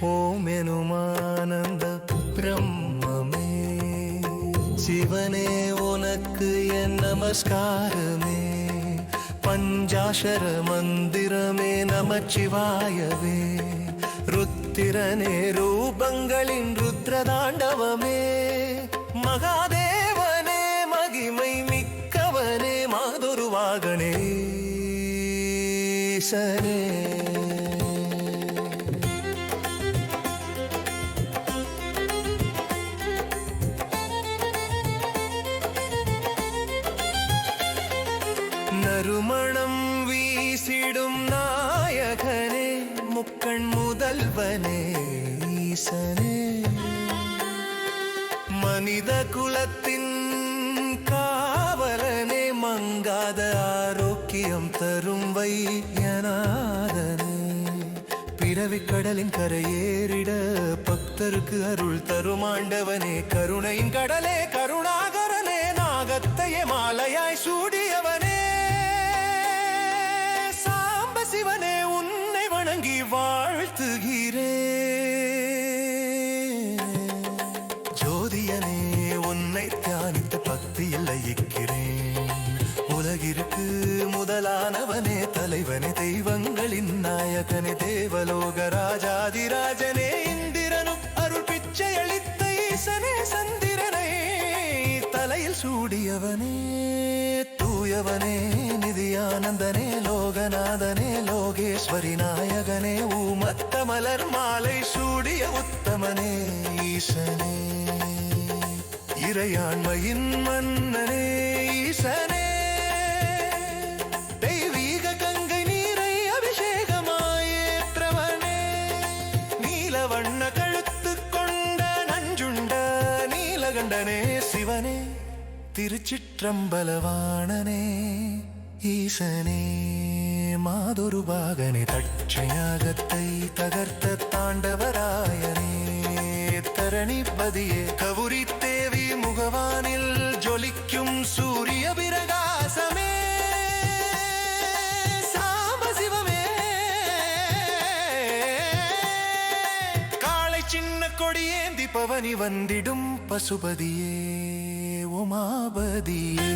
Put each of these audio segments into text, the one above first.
ஓம் எனுமானந்த பிரம்மமே சிவனே உனக்கு என் நமஸ்காரமே பஞ்சாஷர மந்திரமே நமச்சிவாயவே ருத்திரனே ரூபங்களின் ருத்ரதாண்டவமே மகாதேவனே மகிமை மிக்கவனே மாதுருவாகனே ஈசனே நறுமணம் வீசிடும் நாயகனே முக்கண் முதல்வனே ஈசனே மனித குலத்தின் காவலனே மங்காத ஆரோக்கியம் தரும் வையநாதனே பிறவிக் கடலின் கரையேறிட பக்தருக்கு அருள் தரும் ஆண்டவனே கருணையின் கடலே கருணாகரனே நாகத்தையே மாலையாய் சூடியவனே சிவனே உன்னை வணங்கி வாழ்த்துகிறேன் ஜோதியனே உன்னை தியானித்த பக்தியில் லயிக்கிறேன் உலகிற்கு முதலானவனே தலைவனே தெய்வங்களின் நாயகனே தேவலோக ராஜாதிராஜனே இந்திரனும் அருள் பிச்சை அளித்த ஈசனே சந்திரனை தலையில் சூடியவனே தூயவனே நிதியானந்தனே லோகநாதனே லோகேஸ்வரி நாயகனே ஊமத்த மலர் மாலை சூடிய உத்தமனே ஈசனே இறையாண்மையின் மன்னனே ஈசனே தெய்வீக கங்கை நீரை அபிஷேகமாயேற்றவனே நீலவண்ண கழுத்து கொண்ட நஞ்சுண்ட நீலகண்டனே சிவனே திருச்சிற்றம்பலவாணனே ஈசனே மாதொருபாகனே தட்சயாகத்தை தகர்த்த தாண்டவராயனே தரணிபதியே கவுரி தேவி முகவானில் ஜொலிக்கும் சூரிய பிரகாசமே சாம்பசிவமே காளை சின்ன கொடியேந்தி பவனி வந்திடும் பசுபதியே உமாபதியே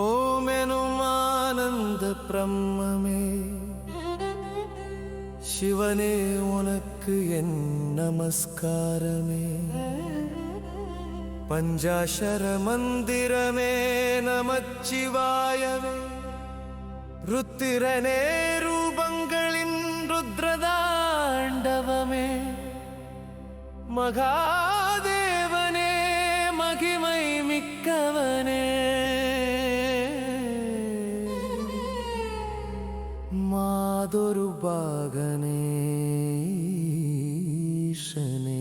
ஓம் எனும் ஆனந்த பிரம்மே சிவனே உனக்கு என் நமஸ்காரமே பஞ்சாஷர மந்திரமே நமச்சிவாயவே ருத்திரனே ரூபங்களின் ருத்ரதாண்டவமே மகாதேவனே மகிமை மிக்கவனே மாதொருபாகனே ஈசனே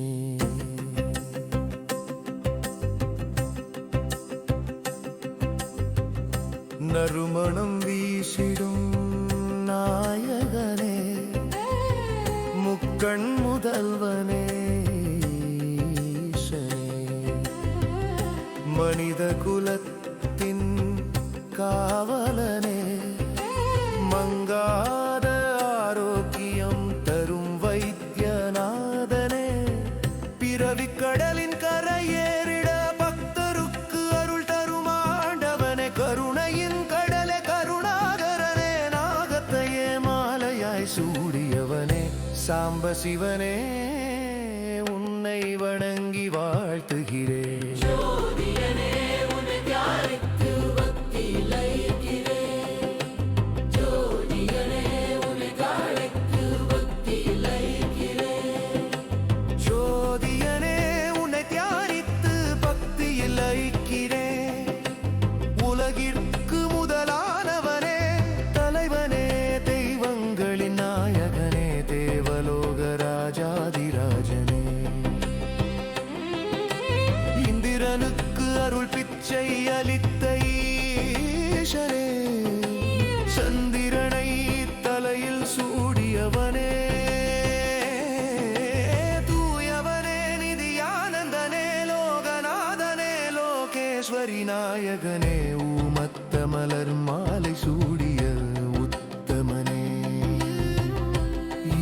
நறுமணம் வீசிடும் நாயகனே முக்கண் முதல்வனே ஈசனே மனித குலத்தின் காவலனே மங்காத ஆரோக்கியம் தரும் வைத்தியநாதனே பிறவிக் கடலின் கரையேறிட பக்தருக்கு அருள் தரும் ஆண்டவனே கருணையின் கடலே கருணாகரனே நாகத்தையே மாலையாய் சூடியவனே சாம்ப சிவனே உன்னை வணங்கி வாழ்த்துகிறேன். ஜோதியனே உன்னை தியானித்து பக்தியில் லயிக்கிறேன். ஜோதியனே உன்னை தியானித்து பக்தியில் லயிக்கிறேன். ஜோதியனே உன்னை தியானித்து பக்தியில் லயிக்கிறேன். உலகிற்கு முதலானவனே, தலைவனே, தெய்வங்களின் நாயகனே, தேவலோக ராஜாதிராஜனே, இந்திரனுக்கு அருள் பிச்சை அளித்த ஈசனே, சந்திரனை தலையில் சூடியவனே, தூயவனே, நிதியானந்தனே, லோகநாதனே, லோகேஸ்வரி நாயகனே, ஊமத்த மலர் மாலை சூடிய உத்தமனே,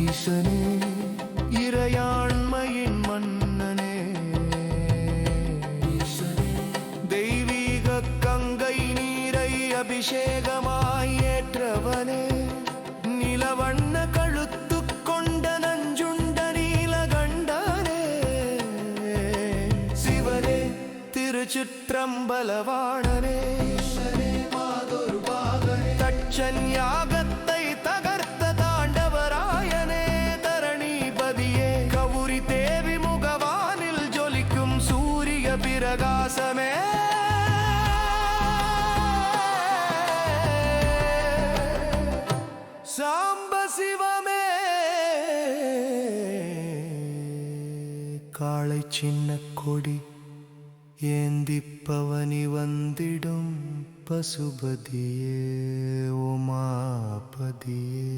ஈசனே, இறையாண்மையின் மன்னனே, தெய்வீக கங்கை நீரை அபிஷேகமாய் ஏற்றவனே, நிலவண்ண கழுத்து கொண்ட நஞ்சுண்ட நீலகண்டனே, சிவனே, திருச்சிற்றம்பலவாணனே, தட்சன் யாகத்தை தகர்த்த தாண்டவராயனே, தரணிபதியே, கௌரி தேவி முகவானில் ஜொலிக்கும் சூரிய பிரகாசமே, சாம்ப சிவமே, காளை சின்ன கொடி ஏந்தி பவனி வந்திடும் பசுபதியே, உமாபதியே.